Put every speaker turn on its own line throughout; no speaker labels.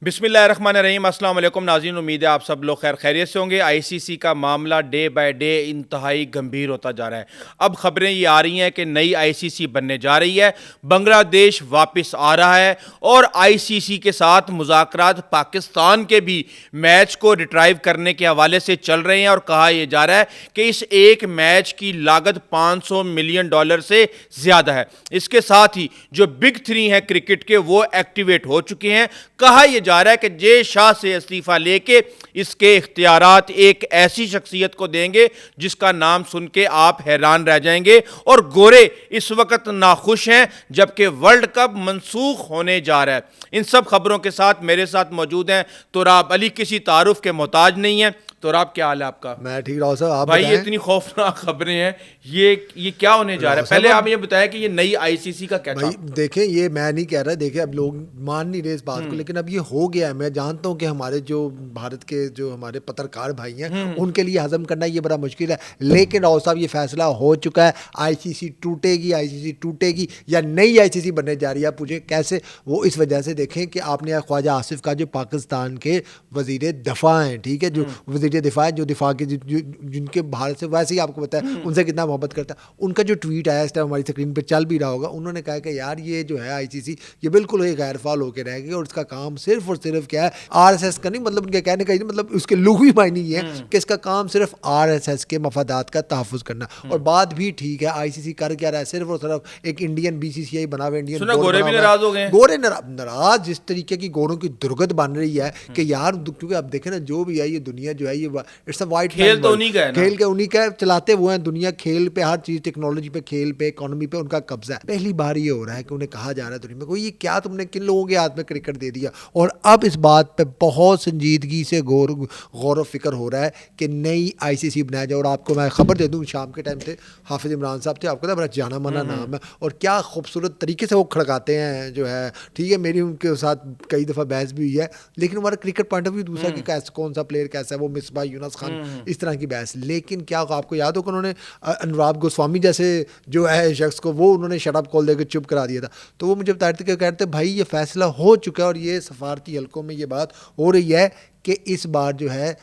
بسم اللہ الرحمن الرحیم. السلام علیکم ناظرین, امید ہے آپ سب لوگ خیر خیریت سے ہوں گے. آئی سی سی کا معاملہ ڈے بائی ڈے انتہائی گمبھیر ہوتا جا رہا ہے. اب خبریں یہ آ رہی ہیں کہ نئی آئی سی سی بننے جا رہی ہے, بنگلہ دیش واپس آ رہا ہے, اور آئی سی سی کے ساتھ مذاکرات پاکستان کے بھی میچ کو ریٹرائیو کرنے کے حوالے سے چل رہے ہیں, اور کہا یہ جا رہا ہے کہ اس ایک میچ کی لاگت $500 ملین سے زیادہ ہے. اس کے ساتھ ہی جو بگ تھری ہیں کرکٹ کے وہ ایکٹیویٹ ہو چکے ہیں. کہا یہ جا رہا ہے کہ جے شاہ سے استعفیٰ لے کے اس کے اختیارات ایک ایسی شخصیت کو دیں گے جس کا نام سن کے آپ حیران رہ جائیں گے. اور گورے اس وقت ناخوش ہیں جبکہ ورلڈ کپ منسوخ ہونے جا رہا ہے. ان سب خبروں کے ساتھ میرے ساتھ موجود ہیں تراب علی, کسی تعارف کے محتاج نہیں ہیں. تراب کیا حال ہے آپ کا؟
میں ٹھیک رہا ہوں صاحب, آپ
بھائی
بتائیں.
اتنی خوفناک خبریں ہیں, یہ کیا ہونے جا رہا ہے؟ پہلے آپ یہ بتایا کہ یہ نئی آئی سی سی کا کیا تھا؟
بھائی دیکھیں, یہ میں نہیں کہہ رہا, دیکھیں اب لوگ مان نہیں رہے اس بات کو, لیکن اب یہ ہو گیا ہے. میں جانتا ہوں کہ ہمارے جو بھارت کے جو ہمارے پترکار بھائی ہیں ان کے لیے ہضم کرنا یہ بڑا مشکل ہے, لیکن راؤ صاحب یہ فیصلہ ہو چکا ہے. آئی سی سی ٹوٹے گی, آئی سی سی ٹوٹے گی یا نئی آئی سی سی بننے جا رہی ہے. آپ پوچھیں کیسے؟ وہ اس وجہ سے دیکھیں کہ آپ نے خواجہ آصف کا جو پاکستان کے وزیر دفاع ہیں, ٹھیک ہے, جو وزیر دفاع ہے, جو دفاع کے جن کے بھارت سے ویسے ہی آپ کو پتا ہے ان سے کتنا محبت کرتا ہے, ان کا جو ٹویٹ آیا اس ٹائم ہماری اسکرین پہ چل بھی رہا ہوگا. انہوں نے کہا کہ یار یہ جو ہے آئی سی سی یہ بالکل ہی غیر فعال ہو کے رہے گی, اور اس کا کام صرف اور صرف کیا ہے آر ایس ایس کا نہیں, مطلب ان کے کہنے کا مطلب اس کے لغوی معنی یہ ہے کہ اس کا کام صرف آر ایس ایس کے مفادات کا تحفظ کرنا. اور بات بھی ٹھیک ہے, آئی سی سی کر کیا رہا ہے, صرف اور صرف ایک انڈین بی سی سی آئی بنا ہوا, انڈین
گورے بھی ناراض ہو گئے.
گورے ناراض جس طریقے کی گوروں کی درگت بن رہی ہے کہ یار, کیونکہ اب دیکھیں نا جو بھی ہے یہ دنیا جو ہے یہ اٹس اے وائٹ
کھیل تو انہی کا ہے,
کھیل کے انہی کا چلاتے ہوئے ہیں دنیا, کھیل پہ ہر چیز, ٹیکنالوجی پہ, کھیل پہ, اکانومی پہ ان کا قبضہ ہے. پہلی بار یہ ہو رہا ہے کہ انہیں کہا جا رہا ہے دنیا میں کوئی یہ کیا تم نے کن لوگوں کے ہاتھ میں کرکٹ دے دیا. اور اب اس بات پہ بہت سنجیدگی سے غور و فکر ہو رہا ہے کہ نئی آئی سی سی بنایا جائے. اور آپ کو میں خبر دے دوں, شام کے ٹائم تھے حافظ عمران صاحب تھے, آپ کو بڑا جانا مانا نام ہے, اور کیا خوبصورت طریقے سے وہ کھڑکاتے ہیں جو ہے, ٹھیک ہے. میری ان کے ساتھ کئی دفعہ بحث بھی ہوئی ہے, لیکن ہمارا کرکٹ پوائنٹ آف ویو دوسرا کہ کون سا پلیئر کیسا ہے, وہ مصباح یونس خان, اس طرح کی بحث. لیکن کیا آپ کو یاد ہو کہ انہوں نے انوراگ گوسوامی جیسے جو ہے شخص کو وہ انہوں نے شٹ اپ کال دے کے چپ کرا دیا تھا. تو وہ مجھے بتا رہے تھے کہ کہتے بھائی یہ فیصلہ ہو چکا ہے, اور یہ سفارتی حلقوں میں یہ بات ہو رہی ہے کہ اس بار جو ہے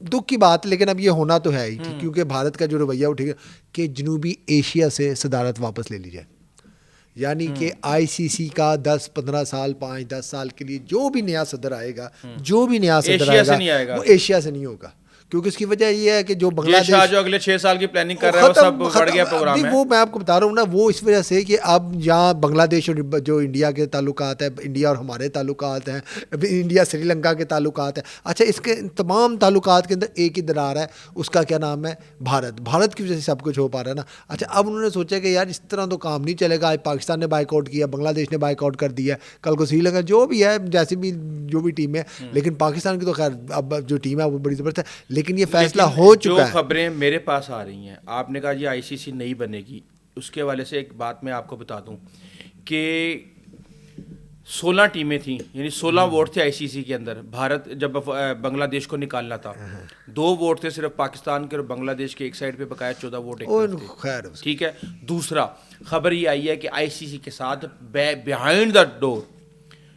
دکھ کی بات, لیکن اب یہ ہونا تو ہے ہی, کیونکہ بھارت کا جو رویہ اٹھے گا کہ جنوبی ایشیا سے صدارت واپس لے لی جائے. یعنی کہ آئی سی سی کا 10-15 سال 5-10 سال کے لیے جو بھی نیا صدر آئے گا, جو بھی نیا صدر آئے گا وہ ایشیا سے نہیں ہوگا. کیونکہ اس کی وجہ یہ ہے کہ جو بنگلہ دیش
جو اگلے 6 سال کی پلاننگ کر رہا ہے وہ سب بڑھ گیا پروگرام ہے.
وہ میں آپ کو بتا رہا ہوں نا, وہ اس وجہ سے کہ اب جہاں بنگلہ دیش اور جو انڈیا کے تعلقات ہیں, انڈیا اور ہمارے تعلقات ہیں, انڈیا سری لنکا کے تعلقات ہیں, اچھا اس کے تمام تعلقات کے اندر ایک ہی درار ہے, اس کا کیا نام ہے بھارت کی وجہ سے سب کچھ ہو پا رہا ہے نا. اچھا اب انہوں نے سوچا کہ یار اس طرح تو کام نہیں چلے گا. آج پاکستان نے بائک آؤٹ کیا, بنگلہ دیش نے بائک آؤٹ کر دیا, کل کو سری لنکا, جو بھی ہے جیسی بھی جو بھی ٹیم ہے, لیکن پاکستان کی تو خیر اب جو ٹیم ہے وہ بڑی زبردست ہے. لیکن یہ فیصلہ ہو چکا ہے.
جو خبریں میرے پاس آ رہی ہیں, آپ نے کہا یہ آئی سی سی نہیں بنے گی, اس کے حوالے سے ایک بات میں آپ کو بتا دوں کہ 16 ٹیمیں تھیں, یعنی 16 ووٹ تھے آئی سی سی کے اندر. بھارت جب بنگلہ دیش کو نکالنا تھا 2 ووٹ تھے صرف پاکستان کے اور بنگلہ دیش کے ایک سائڈ پہ, بقایا 14 ووٹ
خیر,
ٹھیک ہے. دوسرا خبر یہ آئی ہے کہ آئی سی سی کے ساتھ بیہائنڈ دا ڈور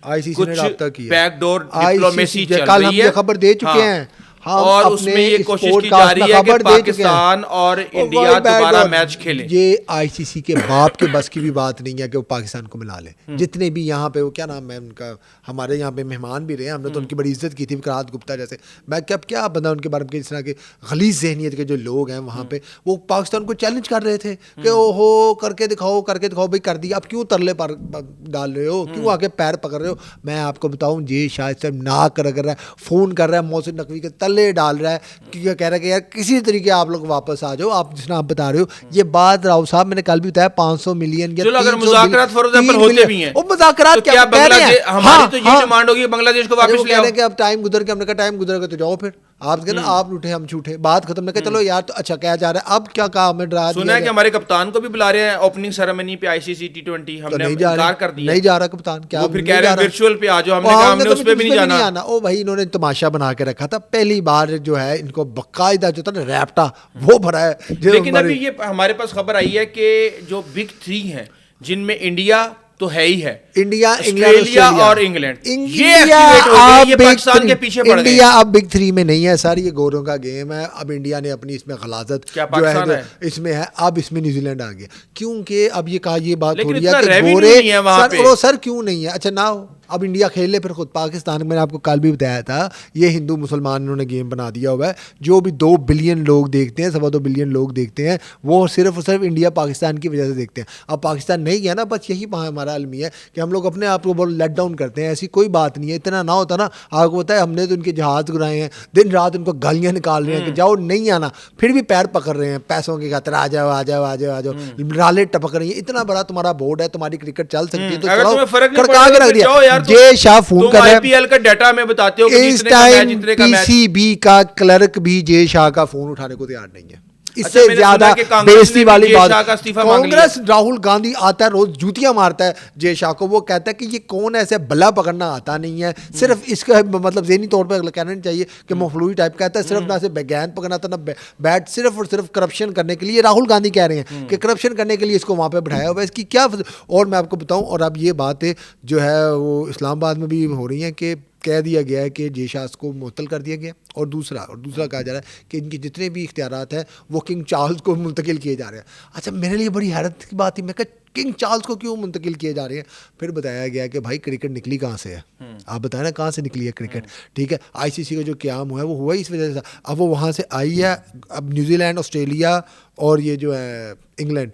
آئی سی سی نے رابطہ کیا,
بیک ڈور ڈپلومیسی چل
کل ہم
رہی ہے,
یہ خبر دے چکے ہیں,
اور اس میں یہ کوشش کی جا رہی ہے کہ پاکستان اور انڈیا دوبارہ میچ کھیلیں.
یہ آئی سی سی کے باپ کے بس کی بھی بات نہیں ہے کہ وہ پاکستان کو ملا لے. جتنے بھی یہاں پہ وہ کیا نام ہے ان کا, ہمارے یہاں پہ مہمان بھی رہے, ہم نے تو ان کی بڑی عزت کی تھی, وکرات گپتا جیسے. میں کیا بندہ ان کے بارے میں, اس طرح کے غلیظ ذہنیت کے جو لوگ ہیں وہاں پہ, وہ پاکستان کو چیلنج کر رہے تھے کہ او ہو کر کے دکھاؤ بھائی, کر دیا, اب کیوں ترلے پر ڈال رہے ہو, کیوں آگے پیر پکڑ رہے ہو. میں آپ کو بتاؤں, یہ شاید صاحب ناک کر رہا ہے, فون کر رہا ہے محسن نقوی کے تلے ڈال رہا ہے, کیونکہ کہہ رہا ہے کہ یار کسی طریقے آپ لوگ واپس آ جاؤ. آپ جس طرح آپ بتا رہے ہو یہ بات, راؤ صاحب میں نے کل بھی بتایا, 500 ملین یا 300
مذاکرات فار ایگزامپل ہوتے بھی ہیں,
وہ مذاکرات کیا
کہہ رہے ہیں, ہماری تو یہ ڈیمانڈ ہوگی بنگلہ دیش کو واپس لے آؤ.
کہ اب ٹائم گزر کے, ہم نے کہا ٹائم گزر گا تو جاؤ, پھر آپ کہنا آپ اٹھے ہم چھوٹے, بات ختم. میں کہ چلو یار تو اچھا کیا جا رہا ہے, اب کیا کہا ہمیں ڈرا دیا.
سنا ہے کہ ہمارے کپتان کو بھی بلا رہے ہیں اوپننگ سیریمنی پہ آئی سی سی T20, ہم نے انکار کر دیا.
نہیں جا رہا کپتان, کیا
پھر کہہ رہے ہیں ورچوئل پہ آ جاؤ, ہم نے کہا ہم نے اس پہ بھی نہیں جانا.
او بھائی انہوں نے تماشا بنا کے رکھا تھا, پہلی بار جو ہے ان کو باقاعدہ جو تھا نا ریپٹا وہ بھرا ہے.
لیکن ابھی یہ ہمارے پاس خبر آئی ہے کہ جو بگ 3 ہیں, جن میں انڈیا, تو ہے ہی ہے
انڈیا،
آسٹریلیا اور انگلینڈ، یہ ایکٹیویٹ ہو گئی، یہ پاکستان کے پیچھے پڑ گئے.
انڈیا اب بگ 3 میں نہیں ہے سر، یہ گوروں کا گیم ہے. اب انڈیا نے اپنی اس میں غلاظت جو ہے اس میں ہے، اب اس میں نیوزی لینڈ آ گیا. کیونکہ اب یہ کہا، یہ بات ہو رہی ہے کہ گورے سر کیوں نہیں ہے. اچھا نہ ہو، اب انڈیا کھیل لے پھر خود. پاکستان میں نے آپ کو کل بھی بتایا تھا، یہ ہندو مسلمان انہوں نے گیم بنا دیا ہوا ہے. جو بھی 2 بلین لوگ دیکھتے ہیں، 2.25 بلین لوگ دیکھتے ہیں، وہ صرف اور صرف انڈیا پاکستان کی وجہ سے دیکھتے ہیں. اب پاکستان نہیں گیا نا، بس یہی ہمارا المیہ ہے کہ ہم لوگ اپنے آپ کو بہت لیٹ ڈاؤن کرتے ہیں. ایسی کوئی بات نہیں ہے. اتنا نہ ہوتا نا، آپ کو پتا ہے ہم نے تو ان کے جہاز گرائے ہیں، دن رات ان کو گالیاں نکال رہے ہیں کہ جاؤ نہیں آنا، پھر بھی پیر پکڑ رہے ہیں پیسوں کی خاطر. آ جاؤ آ جاؤ آ جاؤ آ جاؤ، رالے ٹپک رہی ہیں. اتنا بڑا تمہارا بورڈ ہے، تمہاری کرکٹ چل سکتی ہے تو چلاؤ. کڑکا کے رکھ دیا. جے شاہ فون کر رہے ہیں،
آئی پی ایل کا ڈیٹا میں بتاتے ہو کہ
اس ٹائم پی سی بی کا کلرک بھی جے شاہ کا فون اٹھانے کو تیار نہیں ہے. اس سے زیادہ بےزتی والی بات، کانگریس راہل گاندھی آتا ہے روز جوتیاں مارتا ہے جے شاہ کو. وہ کہتا ہے کہ یہ کون ایسے بلا پکڑنا آتا نہیں ہے. صرف اس کا مطلب ذہنی طور پہ کہنا نہیں چاہیے کہ مفلوئی ٹائپ کہتا ہے. صرف نہ سے گیند پکڑنا تھا نہ بیٹ، صرف اور صرف کرپشن کرنے کے لیے. راہل گاندھی کہہ رہے ہیں کہ کرپشن کرنے کے لیے اس کو وہاں پہ بٹھایا ہوا ہے. اس کی کیا اور میں آپ کو بتاؤں، اور اب یہ باتیں جو ہے وہ اسلام آباد میں بھی ہو رہی ہیں کہ کہہ دیا گیا ہے کہ جے شاہ کو معطل کر دیا گیا. اور دوسرا کہا جا رہا ہے کہ ان کی جتنے بھی اختیارات ہیں وہ کنگ چارلز کو منتقل کیے جا رہے ہیں. اچھا میرے لیے بڑی حیرت کی بات تھی، میں کہ کنگ چارلز کو کیوں منتقل کیے جا رہے ہیں؟ پھر بتایا گیا کہ بھائی کرکٹ نکلی کہاں سے ہے. آپ بتائیں نا کہاں سے نکلی ہے کرکٹ. ٹھیک ہے، آئی سی سی کا جو قیام ہوا ہے وہ ہوا ہی اس وجہ سے. اب وہ وہاں سے آئی ہے. اب نیوزی لینڈ، آسٹریلیا اور یہ جو ہے انگلینڈ،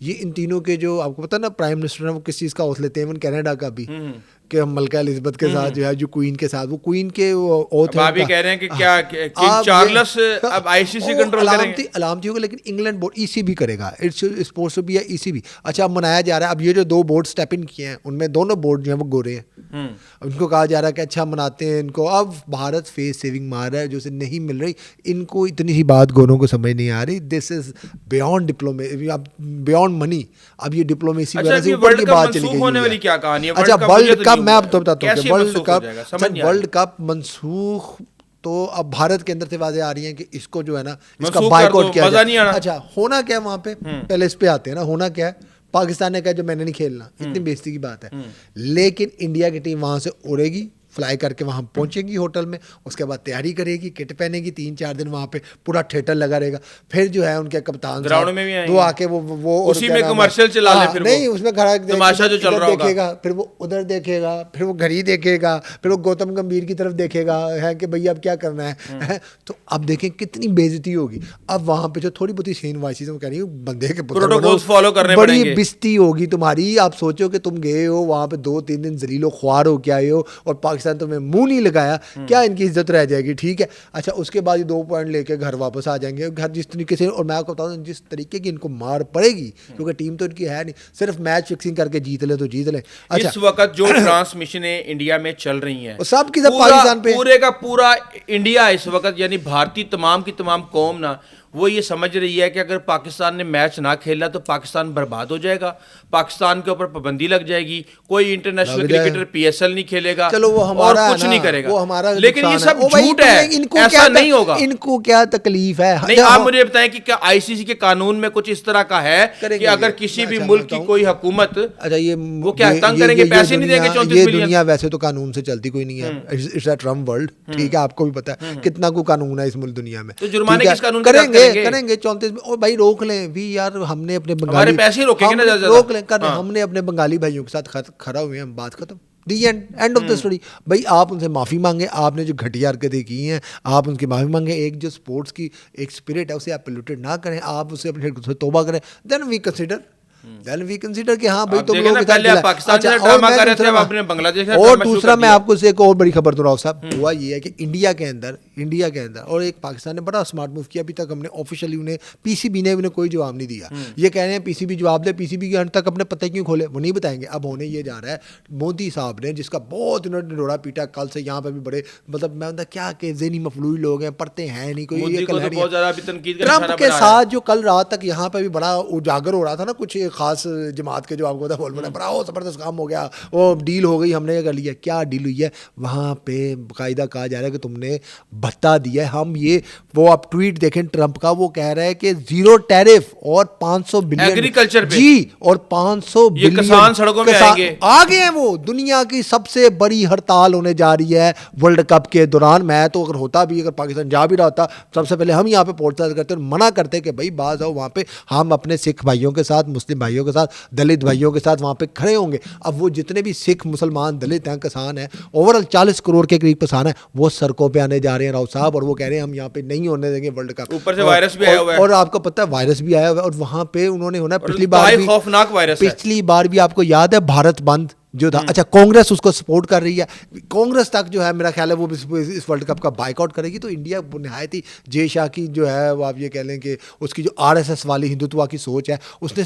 یہ ان تینوں کے جو آپ کو پتا نا پرائم منسٹر ہیں وہ کس چیز کا حوصلے لیتے ہیں. ایون کینیڈا کا بھی کہ ملکہ الزبتھ کے ساتھ جو ہے، جو کوئین کے ساتھ، وہ کوئین کے اوتھ
اب بھی کہہ رہے ہیں کہ کیا کنگ چارلس اب آئی سی سی کنٹرول کریں گے.
علامتی ہوگا، لیکن انگلینڈ بورڈ ای سی بھی کرے گا. اٹس سپوز ٹو بی ای سی بھی. اچھا اب منایا جا رہا ہے. اب یہ جو 2 بورڈ اسٹیپ ان کیے ہیں ان میں دونوں بورڈ جو ہیں وہ گورے ہیں. ان کو کہا جا رہا ہے کہ اچھا مناتے ہیں ان کو. اب بھارت فیس سیونگ مار رہا ہے جو اسے نہیں مل رہی. ان کو اتنی سی بات گوروں کو سمجھ نہیں آ رہی. دس از بیانڈ ڈپلومیسی، بیانڈ منی. اب یہ ڈپلومیسی وغیرہ سے اوپر کی بات چلی گئی ہے. اچھا ورلڈ کپ میں آپ تو بتاتا ہوں کہ ورلڈ کپ منسوخ تو اب بھارت کے اندر سے واضح آ رہی ہیں کہ اس کو جو ہے نا اس کا بائیکاٹ کیا جائے. اچھا ہونا کیا وہاں پہ، پہلے اس پہ آتے ہیں نا. ہونا کیا ہے، پاکستان نے کہا جو میں نے نہیں کھیلنا. اتنی بےزتی کی بات ہے. لیکن انڈیا کی ٹیم وہاں سے اڑے گی، فلائی کر کے وہاں پہنچے گی ہوٹل میں. اس کے بعد تیاری کرے گی، کٹ پہنے گی. 3-4 دن وہاں پہ پورا تھیٹر لگا رہے گا. پھر جو ہے ان کے کپتان
گراؤنڈ میں بھی
وہ آ کے وہ
اسی میں کمرشل چلا لے، پھر
نہیں اس میں کھڑا
تماشا جو چل رہا ہوگا
دیکھے گا، پھر وہ ادھر دیکھے گا، پھر وہ گھڑی دیکھے گا، پھر وہ گوتم گمبھیر کی طرف دیکھے گا ہے کہ بھئی اب کیا کرنا ہے. تو اب دیکھیں کتنی بےزتی ہوگی. اب وہاں پہ جو تھوڑی بہت سین وائسز میں کہہ رہی ہوں بندے کے
پروٹوکولز فالو کرنے پڑیں گے.
بڑی بستی ہوگی تمہاری. آپ سوچو کہ تم گئے ہو وہاں پہ 2-3 دن ذلیل و خوار ہو کے آئے ہو اور پاکستان تمہیں منہ نہیں لگایا. کیا ان کی عزت رہ جائے گی؟ ٹھیک ہے. اچھا اس کے بعد یہ 2 پوائنٹ لے کے گھر واپس آ جائیں گے. گھر جس طریقے سے، اور میں آپ کو بتا دوں جس طریقے کی ان کو مار پڑے گی، کیونکہ ٹیم تو ان کی ہے نہیں، صرف میچ فکسنگ کر کے جیت لے تو جیت لے. اچھا
اس وقت جو ٹرانسمیشنیں انڈیا میں چل رہی ہیں
سب کی سب پاکستان پہ،
پورے کا پورا انڈیا اس وقت یعنی بھارتی تمام کی تمام قوم نا وہ یہ سمجھ رہی ہے کہ اگر پاکستان نے میچ نہ کھیلا تو پاکستان برباد ہو جائے گا. پاکستان کے اوپر پابندی لگ جائے گی. کوئی international cricketer P S L نہیں کھیلے گا اور کچھ نہیں کرے گا. لیکن یہ سب جھوٹ ہے، ایسا نہیں ہوگا.
ان کو کیا تکلیف ہے؟
نہیں آپ مجھے بتائیں کہ کیا آئی سی سی کے قانون میں کچھ اس طرح کا ہے کہ اگر کسی بھی ملک کی کوئی حکومت وہ کیا تنگ کریں گے، پیسے نہیں دیں گے 34
یہ
بلین.
دنیا ویسے تو قانون سے چلتی کوئی نہیں ہے. It's a Trump world. ٹھیک ہے، آپ کو بھی پتا ہے کتنا کو قانون ہے اس ملک دنیا میں.
تو جرمانے کس قانون
کریں گے 34 میں. اور بھائی روک لیں بھی یار، ہم نے اپنے بنگالی
پیسے روکیں گے نا،
روک لیں کر ہم نے اپنے بنگالی بھائیوں کے ساتھ کھڑا ہوئے ہیں. بات ختم. The end of the story. بھائی آپ ان سے معافی مانگیں. آپ نے جو گھٹیا حرکتیں کی ہیں آپ ان کی معافی مانگیں. ایک جو اسپورٹس کی ایک اسپرٹ ہے اسے آپ پلیوٹیڈ نہ کریں. آپ اسے اپنے توبہ کریں. دین وی کنسیڈر کہ ہاں بھائی تم لوگ
بنگلہ دیش.
اور دوسرا میں آپ کو ایک اور بڑی خبر دوں صاحب، ہوا یہ ہے کہ انڈیا کے اندر اور ایک پاکستان نے بڑا اسمارٹ موو کیا. ابھی تک ہم نے آفیشلی انہیں پی سی بی نے انہیں کوئی جواب نہیں دیا. یہ کہہ رہے ہیں پی سی بی جواب دے. پی سی بی کے ہنڈ تک اپنے پتے کیوں کھولے وہ نہیں بتائیں گے. اب ہونے یہ جا رہا ہے مودی صاحب نے، جس کا بہت انہوں نے ڈوڑا پیٹا کل سے یہاں پہ بھی بڑے مطلب میں کیا کہ ذہنی مفلوئی لوگ ہیں، پڑھتے ہیں نہیں کوئی. ٹرمپ کے ساتھ جو کل رات تک یہاں پہ بھی بڑا اجاگر ہو رہا تھا نا، کچھ خاص جماعت کے جو آپ کو پتا بول بنا بڑا زبردست کام ہو گیا, وہ ڈیل ہو گئی, ہم نے کر لیا. کیا ڈیل ہوئی ہے وہاں پہ؟ باقاعدہ کہا جا رہا ہے کہ تم نے بھتا دیا ہے. ہم یہ وہ آپ ٹویٹ دیکھیں ٹرمپ کا, وہ کہہ رہا ہے کہ 0 ٹیرف اور 500 بلین
ایگریکلچر پہ,
جی, اور 500 بلین
کسان سڑکوں پہ آئیں گے.
آگے ہیں وہ. دنیا کی سب سے بڑی ہڑتال ہونے جا رہی ہے ورلڈ کپ کے دوران. میں تو اگر ہوتا بھی, اگر پاکستان جا بھی رہا ہوتا, سب سے پہلے ہم یہاں پہ پہنچا کرتے اور منع کرتے کہ بھائی باز آؤ وہاں پہ, ہم اپنے سکھ بھائیوں کے ساتھ, مسلم بھائیوں کے ساتھ, دلت بھائیوں کے ساتھ وہاں پہ کھڑے ہوں گے. اب وہ جتنے بھی سکھ, مسلمان, دلت ہیں, کسان ہیں, اوور آل 40 کروڑ کے قریب کسان ہیں, وہ سڑکوں پہ آنے جا رہے ہیں راؤ صاحب, اور وہ کہہ رہے ہیں ہم یہاں پہ نہیں ہونے دیں گے ورلڈ کپ.
اوپر سے وائرس بھی آیا ہوا ہے,
اور آپ کو پتہ ہے وائرس بھی آیا ہوا ہے. اور وہاں پہ انہوں نے ہونا پچھلی بار بھی
خوفناک وائرس ہے.
پچھلی بار بھی آپ کو یاد ہے بھارت بند جو تھا. اچھا, کانگریس اس کو سپورٹ کر رہی ہے, کانگریس تک جو ہے میرا خیال ہے وہ اس ورلڈ کپ کا بائک آؤٹ کرے گی. تو انڈیا نہایت ہی جے شاہ کی جو ہے وہ آپ یہ کہہ لیں کہ اس کی جو RSS والی ہندوتوا کی سوچ ہے, اس نے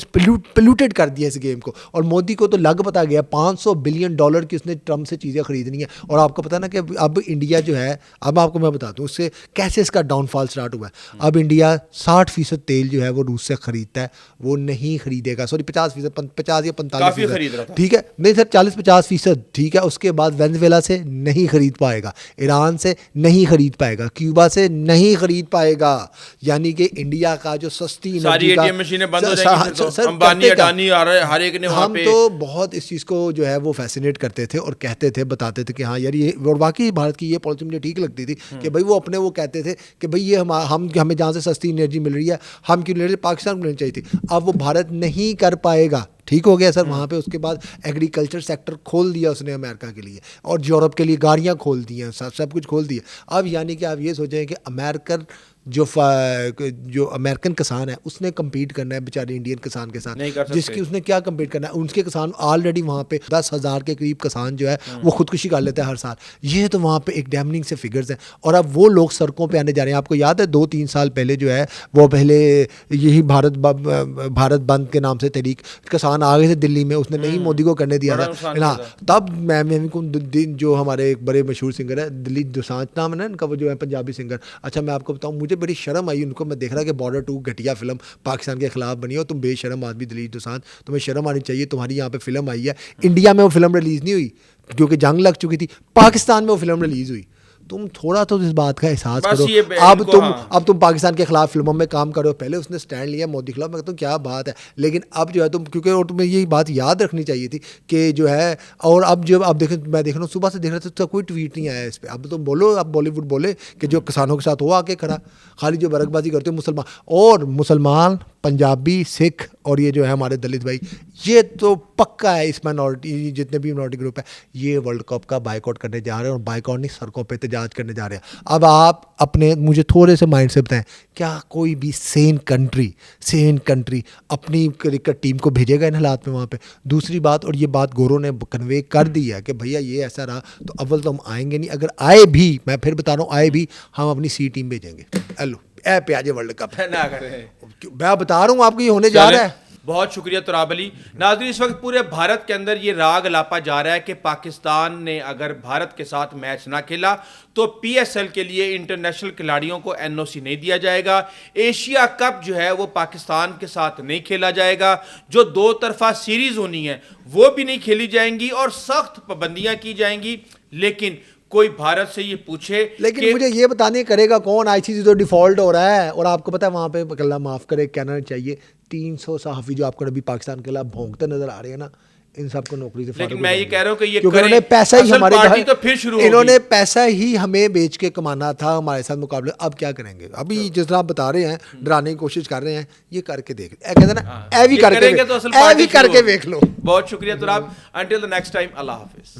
پلیوٹیڈ کر دیا اس گیم کو. اور مودی کو تو لگ پتا گیا $500 بلین کی اس نے ٹرمپ سے چیزیں خریدنی ہیں. اور آپ کو پتا نا کہ اب انڈیا جو ہے, اب آپ کو میں بتا دوں اس سے کیسے اس کا ڈاؤن فال اسٹارٹ ہوا ہے. اب انڈیا 60% تیل جو ہے وہ روس سے خریدتا ہے, وہ نہیں خریدے گا. سوری 50%, 50 یا 45%, ٹھیک ہے, نہیں سر 40-50%, ٹھیک ہے. اس کے بعد وینزویلا سے نہیں خرید پائے گا, ایران سے نہیں خرید پائے گا, کیوبا سے نہیں خرید پائے گا. یعنی کہ انڈیا کا جو سستی
ساری ATM مشینیں بند ہو جائیں گی. امبانی اڈانی ہر ایک نے وہاں پہ,
ہم تو بہت اس چیز کو جو ہے وہ فیسینیٹ کرتے تھے اور کہتے تھے, بتاتے تھے کہ ہاں یار یہ, اور واقعی بھارت کی یہ پالیسی مجھے ٹھیک لگتی تھی کہ بھائی وہ اپنے وہ کہتے تھے کہ بھائی یہ ہمیں جہاں سے سستی انرجی مل رہی ہے ہم کیوں لے رہے, پاکستان کو لینی چاہیے تھی. اب وہ بھارت نہیں کر پائے گا. ٹھیک ہو گیا سر. وہاں پہ اس کے بعد ایگریکلچر سیکٹر کھول دیا اس نے امریکہ کے لیے, اور یورپ کے لیے گاڑیاں کھول دی ہیں, سب کچھ کھول دیا. اب یعنی کہ آپ یہ سوچیں کہ جو امریکن کسان ہے اس نے کمپیٹ کرنا ہے بیچارے انڈین کسان کے ساتھ, جس کی اس نے کیا کمپیٹ کرنا ہے. ان کے کسان آلریڈی وہاں پہ 10,000 کے قریب کسان جو ہے وہ خودکشی کر لیتے ہیں ہر سال. یہ تو وہاں پہ ایک ڈیمننگ سے فگرز ہیں. اور اب وہ لوگ سڑکوں پہ آنے جا رہے ہیں. آپ کو یاد ہے 2-3 سال پہلے جو ہے وہ پہلے یہی بھارت بند کے نام سے تحریک کسان آ گئے تھے دلی میں, اس نے نہیں مودی کو کرنے دیا تھا. تب میں جو ہمارے ایک بڑے مشہور سنگر ہے دلیپ دوسانجھ نام ہے نا ان کا, وہ جو ہے پنجابی سنگر. اچھا میں آپ کو بتاؤں, مجھے بڑی شرم آئی ان کو, میں دیکھ رہا کہ بارڈر 2 گھٹیا فلم پاکستان کے خلاف بنی ہے, اور تم بے شرم آدمی دلیپ دوسانجھ, تمہیں شرم آنی چاہیے. تمہاری یہاں پہ فلم آئی ہے, انڈیا میں وہ فلم ریلیز نہیں ہوئی کیونکہ جنگ لگ چکی تھی, پاکستان میں وہ فلم ریلیز ہوئی. تم تھوڑا تو اس بات کا احساس کرو. اب تم پاکستان کے خلاف فلموں میں کام کرو. پہلے اس نے سٹینڈ لیا مودی خلاف, میں کہتا ہوں کیا بات ہے. لیکن اب جو ہے تم, کیونکہ اور تمہیں یہ بات یاد رکھنی چاہیے تھی کہ جو ہے, اور اب جو اب دیکھیں, میں دیکھ رہا ہوں صبح سے دیکھ رہا تھا کوئی ٹویٹ نہیں آیا اس پہ. اب تم بولو, اب بالی ووڈ بولے کہ جو کسانوں کے ساتھ ہو آ کے کھڑا, خالی جو برق بازی کرتے ہو مسلمان, پنجابی, سکھ اور یہ جو ہے ہمارے دلت بھائی, یہ تو پکا ہے اس مائنورٹی, جتنے بھی مائنورٹی گروپ ہے یہ ورلڈ کپ کا بائک آؤٹ کرنے جا رہے ہیں, اور بائک آؤٹ نہیں سڑکوں پہ احتجاج کرنے جا رہے ہیں. اب آپ اپنے مجھے تھوڑے سے مائنڈ سے بتائیں, کیا کوئی بھی سین کنٹری اپنی کرکٹ ٹیم کو بھیجے گا ان حالات میں وہاں پہ؟ دوسری بات, اور یہ بات گورو نے کنوے کر دی ہے کہ بھیا یہ ایسا رہا تو اول تو ہم آئیں گے نہیں, اگر آئے بھی, میں پھر بتا رہا ہوں آئے بھی, ہم اپنی سی ٹیم بھیجیں گے. ہیلو اے پہ آجے ورلڈ کپ
نہ کریں,
میں بتا رہا ہوں آپ کو یہ ہونے جا رہا ہے.
بہت شکریہ تراب علی. ناظرین, اس وقت پورے بھارت کے اندر یہ راگ لاپا جا رہا ہے کہ پاکستان نے اگر بھارت کے ساتھ میچ نہ کھیلا تو PSL کے لیے انٹرنیشنل کھلاڑیوں کو NOC نہیں دیا جائے گا. ایشیا کپ جو ہے وہ پاکستان کے ساتھ نہیں کھیلا جائے گا. جو 2 طرفہ سیریز ہونی ہے وہ بھی نہیں کھیلی جائیں گی, اور سخت پابندیاں کی جائیں گی. لیکن کوئی بھارت سے یہ پوچھے,
لیکن مجھے یہ بتانے کرے گا کون, ICC تو ڈیفالٹ ہو رہا ہے. اور آپ کو پتا ہے وہاں پہ اللہ معاف کرے کہنا چاہیے 300 صحافی جو آپ کو ابھی پاکستان کے خلاف بھونکتے نظر آ رہے ہیں نا, ان سب کو نوکری سے فارغ.
لیکن میں یہ کہہ رہا ہوں کہ یہ
انہوں نے پیسہ ہی ہمارے
تو پھر شروع
انہوں نے پیسہ ہی ہمیں بیچ کے کمانا تھا ہمارے ساتھ مقابلے. اب کیا کریں گے؟ ابھی جس طرح آپ بتا رہے ہیں ڈرانے کی کوشش کر رہے ہیں, یہ کر کے دیکھ, کہتے ہیں نا اے بھی کر کے دیکھ لو.
بہت شکریہ تراب. انٹل دی نیکسٹ ٹائم, اللہ حافظ.